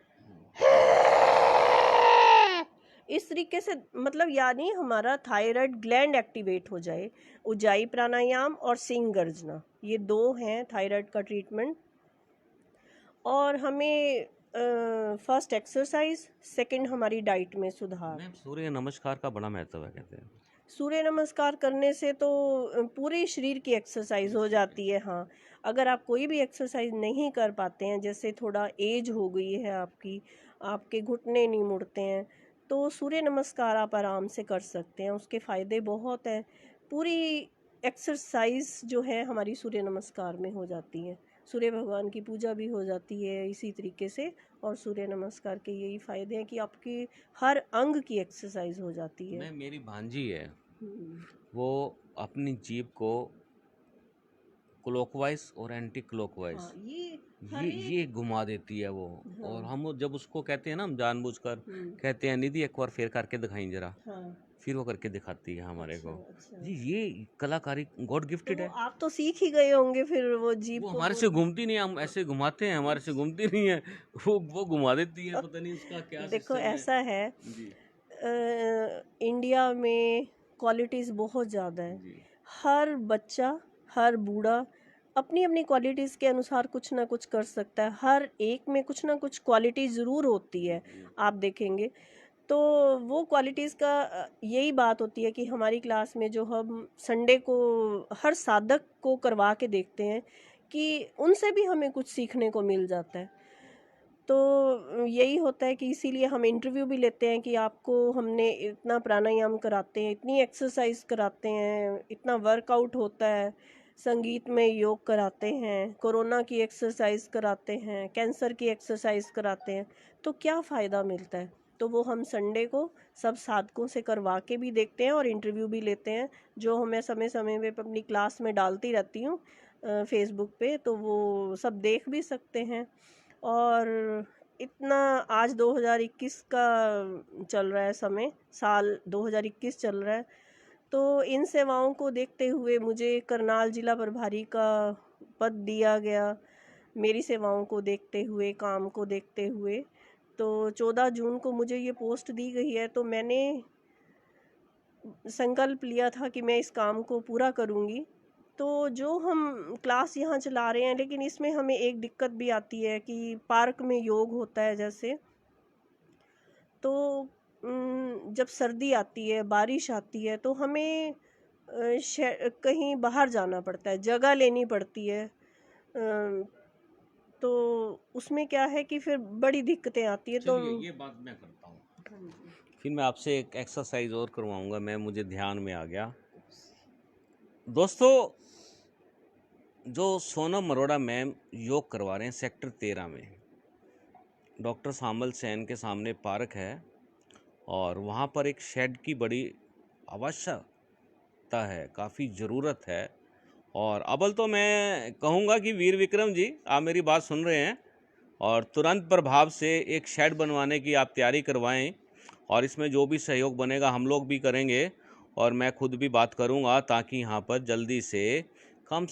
इस तरीके से, मतलब यानी हमारा थायराइड ग्लैंड एक्टिवेट हो जाए। उज्जाई प्राणायाम और सिंह गर्जना, ये 2 हैं थायराइड का ट्रीटमेंट। और हमें फर्स्ट एक्सरसाइज, सेकंड हमारी डाइट में सुधार।
मैम, सूर्य नमस्कार का बड़ा महत्व है कहते हैं।
सूर्य नमस्कार करने से तो पूरे शरीर की एक्सरसाइज हो जाती है। हाँ, अगर आप कोई भी एक्सरसाइज नहीं कर पाते हैं, जैसे थोड़ा एज हो गई है आपकी, आपके घुटने नहीं मुड़ते हैं, तो सूर्य नमस्कार आप आराम से कर सकते हैं। उसके फ़ायदे बहुत हैं। पूरी एक्सरसाइज जो है हमारी सूर्य नमस्कार में हो जाती है। सूर्य भगवान की पूजा भी हो जाती है इसी तरीके से। और सूर्य नमस्कार के यही फ़ायदे हैं कि आपकी हर अंग की एक्सरसाइज हो जाती है।
मैम, मेरी भांजी है, वो अपनी जीभ को क्लॉकवाइज और एंटी क्लॉकवाइज,
हाँ, ये
ये घुमा देती है वो।
हाँ।
और हम जब उसको कहते हैं ना, हम जानबूझकर कहते हैं, निधि एक बार फिर करके दिखाई जरा,
हाँ,
फिर वो करके दिखाती है हमारे
अच्छा
को।
अच्छा।
जी, ये कलाकारी गॉड गिफ्टेड
तो
है।
आप तो सीख ही गए होंगे फिर वो जीप
वो
को
हमारे से घूमती नहीं है, हम ऐसे घुमाते हैं, हमारे से घूमती नहीं है। वो घुमा देती है, पता नहीं उसका क्या
देखो
सिस्टम है।
ऐसा है,
जी
इंडिया में क्वालिटीज़ बहुत ज़्यादा है।
जी
हर बच्चा, हर बूढ़ा अपनी अपनी क्वालिटीज़ के अनुसार कुछ ना कुछ कर सकता है। हर एक में कुछ ना कुछ क्वालिटी ज़रूर होती है, आप देखेंगे। तो वो क्वालिटीज़ का यही बात होती है कि हमारी क्लास में जो हम संडे को हर साधक को करवा के देखते हैं कि उनसे भी हमें कुछ सीखने को मिल जाता है। तो यही होता है कि इसीलिए हम इंटरव्यू भी लेते हैं कि आपको हमने इतना प्राणायाम कराते हैं, इतनी एक्सरसाइज कराते हैं, इतना वर्कआउट होता है, संगीत में योग कराते हैं, कोरोना की एक्सरसाइज कराते हैं, कैंसर की एक्सरसाइज कराते हैं, तो क्या फ़ायदा मिलता है। तो वो हम संडे को सब साधकों से करवा के भी देखते हैं और इंटरव्यू भी लेते हैं, जो मैं समय समय पे अपनी क्लास में डालती रहती हूँ फेसबुक पे, तो वो सब देख भी सकते हैं। और इतना आज 2021 का चल रहा है समय, साल 2021 चल रहा है, तो इन सेवाओं को देखते हुए मुझे करनाल जिला प्रभारी का पद दिया गया। मेरी सेवाओं को देखते हुए, काम को देखते हुए, तो 14 जून को मुझे ये पोस्ट दी गई है। तो मैंने संकल्प लिया था कि मैं इस काम को पूरा करूँगी। तो जो हम क्लास यहाँ चला रहे हैं, लेकिन इसमें हमें एक दिक्कत भी आती है कि पार्क में योग होता है जैसे, तो जब सर्दी आती है, बारिश आती है, तो हमें कहीं बाहर जाना पड़ता है, जगह लेनी पड़ती है। तो उसमें क्या है कि फिर बड़ी दिक्कतें आती है। तो
चलिए, ये बात मैं करता हूँ। फिर मैं आपसे एक एक्सरसाइज और करवाऊंगा, मुझे ध्यान में आ गया। दोस्तों, जो सोनम अरोड़ा मैम योग करवा रहे हैं सेक्टर 13 में, डॉक्टर सामल सेन के सामने पार्क है और वहाँ पर एक शेड की बड़ी आवश्यकता है, काफ़ी ज़रूरत है। और अव्वल तो मैं कहूँगा कि वीर विक्रम जी, आप मेरी बात सुन रहे हैं और तुरंत प्रभाव से एक शेड बनवाने की आप तैयारी करवाएं, और इसमें जो भी सहयोग बनेगा हम लोग भी करेंगे और मैं खुद भी बात करूंगा, ताकि यहाँ पर जल्दी से कम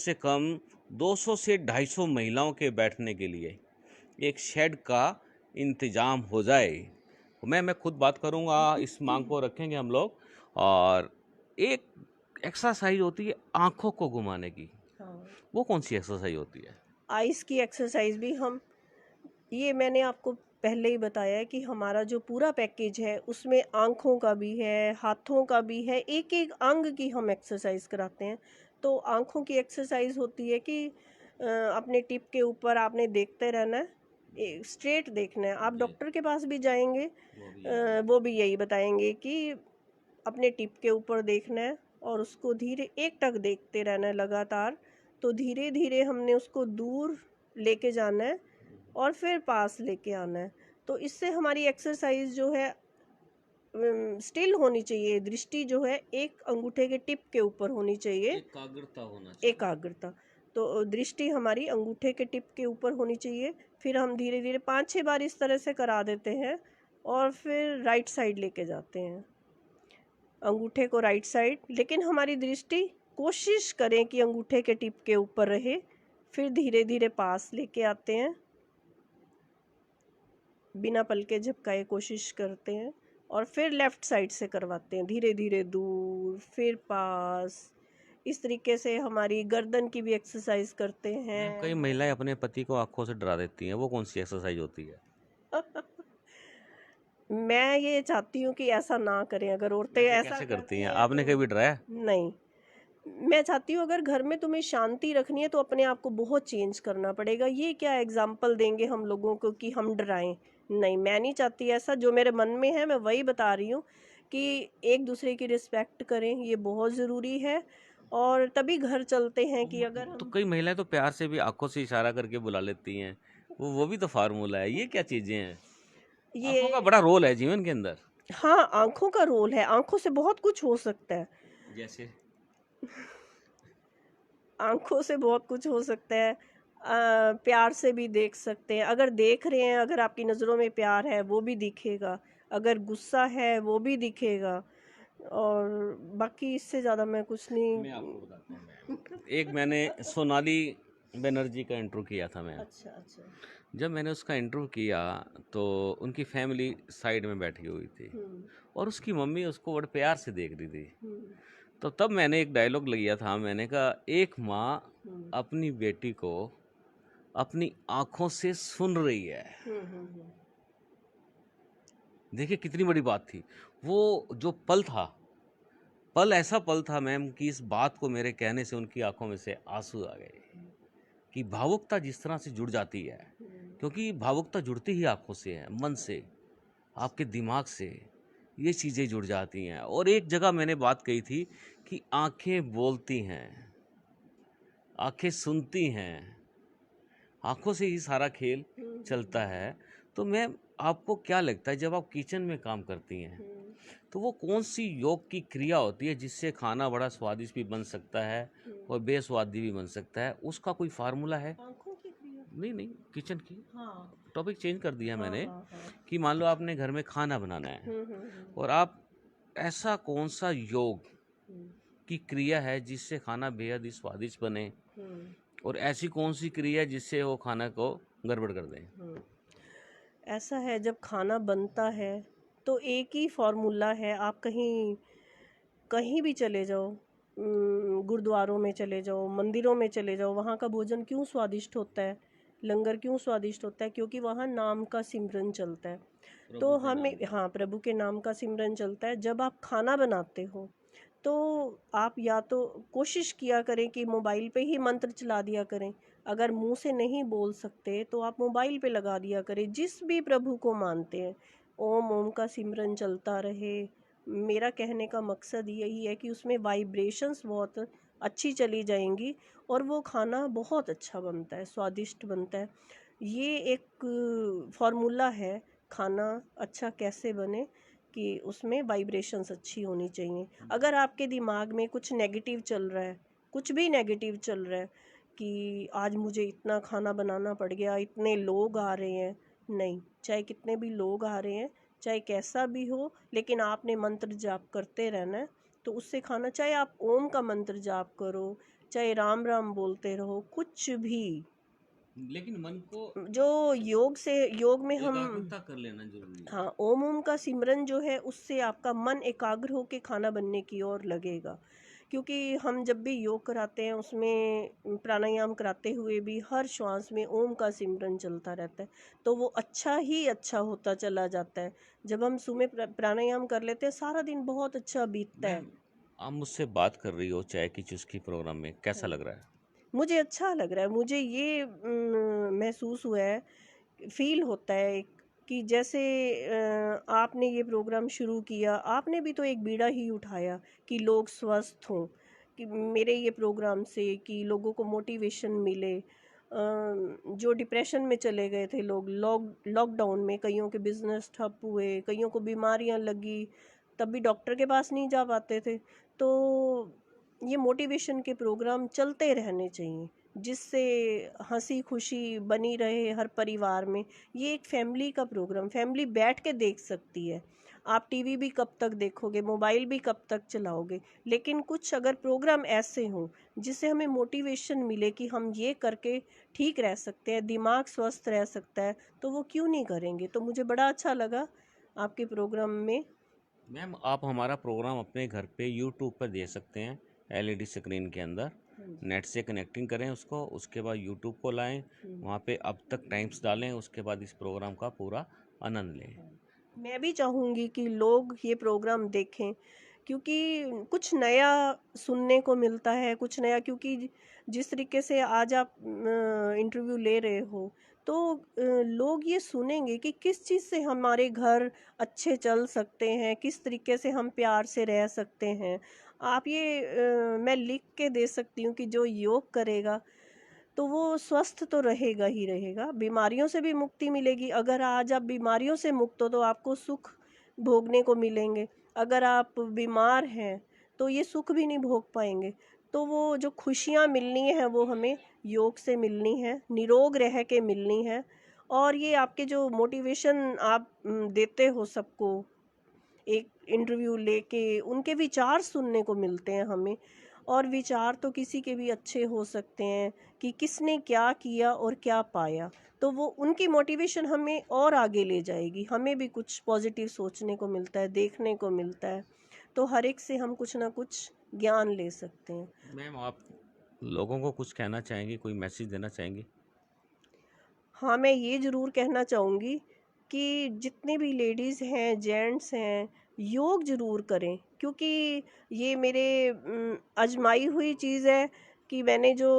200 से 250 महिलाओं के बैठने के लिए एक शेड का इंतज़ाम हो जाए। मैं खुद बात करूंगा, इस मांग को रखेंगे हम लोग। और एक एक्सरसाइज होती है आँखों को घुमाने की,
हाँ,
वो कौन सी एक्सरसाइज होती है?
आइस की एक्सरसाइज भी हम, ये मैंने आपको पहले ही बताया है कि हमारा जो पूरा पैकेज है उसमें आँखों का भी है, हाथों का भी है, एक एक अंग की हम एक्सरसाइज कराते हैं। तो आँखों की एक्सरसाइज होती है कि अपने टिप के ऊपर आपने देखते रहना है, स्ट्रेट देखना है। आप
जी।
डॉक्टर के पास भी जाएंगे, वो भी यही बताएंगे कि अपने टिप के ऊपर देखना है और उसको धीरे एक टक देखते रहना है लगातार। तो धीरे धीरे हमने उसको दूर लेके जाना है और फिर पास लेके आना है। तो इससे हमारी एक्सरसाइज जो है स्टिल होनी चाहिए, दृष्टि जो है एक अंगूठे के टिप के ऊपर होनी चाहिए,
एकाग्रता होना चाहिए।
एकाग्रता। तो दृष्टि हमारी अंगूठे के टिप के ऊपर होनी चाहिए। फिर हम धीरे धीरे 5-6 बार इस तरह से करा देते हैं और फिर राइट साइड लेके जाते हैं अंगूठे को, राइट साइड। लेकिन हमारी दृष्टि कोशिश करें कि अंगूठे के टिप के ऊपर रहे। फिर धीरे धीरे पास लेके आते हैं, बिना पलके झपकाए कोशिश करते हैं और फिर लेफ्ट साइड से करवाते हैं, धीरे धीरे दूर फिर पास। इस तरीके से हमारी गर्दन की भी एक्सरसाइज करते हैं।
कई महिलाएं अपने पति को आंखों से डरा देती हैं, वो कौन सी एक्सरसाइज होती है?
मैं ये चाहती हूँ कि ऐसा ना करें। अगर औरतें
वैसे
ऐसा
कैसे करती
करती
हैं?
हैं
आपने
तो
कभी डराया?
नहीं। मैं चाहती हूँ अगर घर में तुम्हें शांति रखनी है तो अपने आप को बहुत चेंज करना पड़ेगा। ये क्या एग्जाम्पल देंगे हम लोगों को कि हम डराएं? नहीं, मैं नहीं चाहती ऐसा। जो मेरे मन में है मैं वही बता रही हूँ कि एक दूसरे की रिस्पेक्ट करें, ये बहुत ज़रूरी है। और तभी घर चलते हैं कि अगर
तो
हम
कई महिलाएं तो प्यार से भी आंखों से इशारा करके बुला लेती हैं, वो भी तो फार्मूला है। ये क्या चीजें हैं? आंखों का
ये,
बड़ा रोल है जीवन के अंदर।
हाँ, आंखों का रोल है। आंखों से बहुत कुछ हो सकता है।
जैसे
आंखों से बहुत कुछ हो सकता है। प्यार से भी देख सकते हैं। अगर देख रहे हैं, अगर आपकी नज़रों में प्यार है वो भी दिखेगा, अगर गुस्सा है वो भी दिखेगा। और बाकी इससे ज़्यादा मैं कुछ
मैं
नहीं।
आपको बताता हूँ मैम, एक मैंने सोनाली बनर्जी का इंटरव्यू किया था मैम।
अच्छा अच्छा।
जब मैंने उसका इंटरव्यू किया तो उनकी फैमिली साइड में बैठी हुई थी
हम्म
और उसकी मम्मी उसको बड़े प्यार से देख रही थी।
हम्म
तो तब मैंने एक डायलॉग लिया था, मैंने कहा एक माँ
हम्म
अपनी बेटी को अपनी आंखों से सुन रही है।
हम्म।
देखिए कितनी बड़ी बात थी। वो जो पल ऐसा पल था मैम कि इस बात को मेरे कहने से उनकी आंखों में से आंसू आ गए, कि भावुकता जिस तरह से जुड़ जाती है, क्योंकि भावुकता जुड़ती ही आंखों से है, मन से, आपके दिमाग से, ये चीज़ें जुड़ जाती हैं। और एक जगह मैंने बात कही थी कि आंखें बोलती हैं, आंखें सुनती हैं, आंखों से ही सारा खेल चलता है। तो मैम, आपको क्या लगता है जब आप किचन में काम करती हैं तो वो कौन सी योग की क्रिया होती है जिससे खाना बड़ा स्वादिष्ट भी बन सकता है और बेस्वादी भी बन सकता है? उसका कोई फार्मूला है?
आंखों की क्रिया।
नहीं, किचन की
हाँ
टॉपिक चेंज कर दिया
हाँ
मैंने।
हाँ हाँ।
कि मान लो आपने घर में खाना बनाना है और आप, ऐसा कौन सा योग
हम्म
की क्रिया है जिससे खाना बेहद ही स्वादिष्ट बने,
हम्म
और ऐसी कौन सी क्रिया है जिससे वो खाना को गड़बड़ कर दें?
ऐसा है, जब खाना बनता है तो एक ही फॉर्मूला है। आप कहीं कहीं भी चले जाओ, गुरुद्वारों में चले जाओ, मंदिरों में चले जाओ, वहाँ का भोजन क्यों स्वादिष्ट होता है, लंगर क्यों स्वादिष्ट होता है? क्योंकि वहाँ नाम का सिमरन चलता है। तो हमें, हाँ, प्रभु के नाम का सिमरन चलता है। जब आप खाना बनाते हो तो आप या तो कोशिश किया करें कि मोबाइल पे ही मंत्र चला दिया करें। अगर मुंह से नहीं बोल सकते तो आप मोबाइल पे लगा दिया करें, जिस भी प्रभु को मानते हैं। ओम ओम का सिमरन चलता रहे। मेरा कहने का मकसद यही है कि उसमें वाइब्रेशंस बहुत अच्छी चली जाएंगी और वो खाना बहुत अच्छा बनता है, स्वादिष्ट बनता है। ये एक फार्मूला है खाना अच्छा कैसे बने, कि उसमें वाइब्रेशंस अच्छी होनी चाहिए। अगर आपके दिमाग में कुछ नेगेटिव चल रहा है, कुछ भी नेगेटिव चल रहा है कि आज मुझे इतना खाना बनाना पड़ गया, इतने लोग आ रहे हैं, नहीं, चाहे कितने भी लोग आ रहे हैं, चाहे कैसा भी हो, लेकिन आपने मंत्र जाप करते रहना है। तो उससे खाना, चाहे आप ओम का मंत्र जाप करो, चाहे राम राम बोलते रहो, कुछ भी,
लेकिन मन को
जो योग में हम,
एकाग्रता कर लेना जरूरी है।
हाँ, ओम ओम का सिमरन जो है उससे आपका मन एकाग्र होके खाना बनने की ओर लगेगा। क्योंकि हम जब भी योग कराते हैं उसमें प्राणायाम कराते हुए भी हर श्वास में ओम का सिमरन चलता रहता है, तो वो अच्छा ही अच्छा होता चला जाता है। जब हम सुबह प्राणायाम कर लेते हैं सारा दिन बहुत अच्छा बीतता है।
मैम, आप मुझसे बात कर रही हो चाय की चुस्की प्रोग्राम में, कैसा लग रहा है?
मुझे अच्छा लग रहा है, मुझे ये महसूस हुआ है, फील होता है कि जैसे आपने ये प्रोग्राम शुरू किया, आपने भी तो एक बीड़ा ही उठाया कि लोग स्वस्थ हों, कि मेरे ये प्रोग्राम से कि लोगों को मोटिवेशन मिले। जो डिप्रेशन में चले गए थे लोग, लॉकडाउन में कईयों के बिजनेस ठप हुए, कईयों को बीमारियां लगी, तब भी डॉक्टर के पास नहीं जा पाते थे। तो ये मोटिवेशन के प्रोग्राम चलते रहने चाहिए, जिससे हंसी खुशी बनी रहे हर परिवार में। ये एक फैमिली का प्रोग्राम, फैमिली बैठ के देख सकती है। आप टीवी भी कब तक देखोगे, मोबाइल भी कब तक चलाओगे, लेकिन कुछ अगर प्रोग्राम ऐसे हों जिससे हमें मोटिवेशन मिले कि हम ये करके ठीक रह सकते हैं, दिमाग स्वस्थ रह सकता है, तो वो क्यों नहीं करेंगे। तो मुझे बड़ा अच्छा लगा आपके प्रोग्राम में।
मैम, आप हमारा प्रोग्राम अपने घर पे यूट्यूब पर दे सकते हैं, एलईडी स्क्रीन के अंदर। नेट से कनेक्टिंग करें उसको, उसके बाद यूट्यूब को लाएं, वहाँ पे अब तक टाइम्स डालें, उसके बाद इस प्रोग्राम का पूरा आनंद लें।
मैं भी चाहूँगी कि लोग ये प्रोग्राम देखें, क्योंकि कुछ नया सुनने को मिलता है, कुछ नया, क्योंकि जिस तरीके से आज आप इंटरव्यू ले रहे हो, तो लोग ये सुनेंगे कि किस चीज़ से हमारे घर अच्छे चल सकते हैं, किस तरीके से हम प्यार से रह सकते हैं। आप ये मैं लिख के दे सकती हूँ कि जो योग करेगा तो वो स्वस्थ तो रहेगा ही रहेगा, बीमारियों से भी मुक्ति मिलेगी। अगर आज आप बीमारियों से मुक्त हो तो आपको सुख भोगने को मिलेंगे। अगर आप बीमार हैं तो ये सुख भी नहीं भोग पाएंगे। तो वो जो खुशियाँ मिलनी है वो हमें योग से मिलनी है, निरोग रह के मिलनी है। और ये आपके जो मोटिवेशन आप देते हो सबको, एक इंटरव्यू लेके उनके विचार सुनने को मिलते हैं हमें। और विचार तो किसी के भी अच्छे हो सकते हैं कि किसने क्या किया और क्या पाया, तो वो उनकी मोटिवेशन हमें और आगे ले जाएगी, हमें भी कुछ पॉजिटिव सोचने को मिलता है, देखने को मिलता है। तो हर एक से हम कुछ ना कुछ ज्ञान ले सकते हैं।
मैम, आप लोगों को कुछ कहना चाहेंगी, कोई मैसेज देना चाहेंगी?
हाँ, मैं ये ज़रूर कहना चाहूँगी कि जितने भी लेडीज़ हैं, जेंट्स हैं, योग ज़रूर करें, क्योंकि ये मेरे आजमाई हुई चीज़ है कि मैंने जो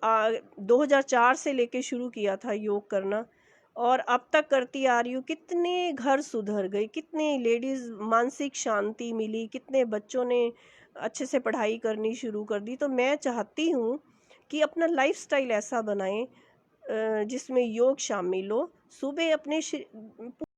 2004 से लेके शुरू किया था योग करना, और अब तक करती आ रही हूँ। कितने घर सुधर गए, कितने लेडीज़ मानसिक शांति मिली, कितने बच्चों ने अच्छे से पढ़ाई करनी शुरू कर दी। तो मैं चाहती हूँ कि अपना लाइफस्टाइल ऐसा बनाएं जिसमें योग शामिल हो। सुबह अपने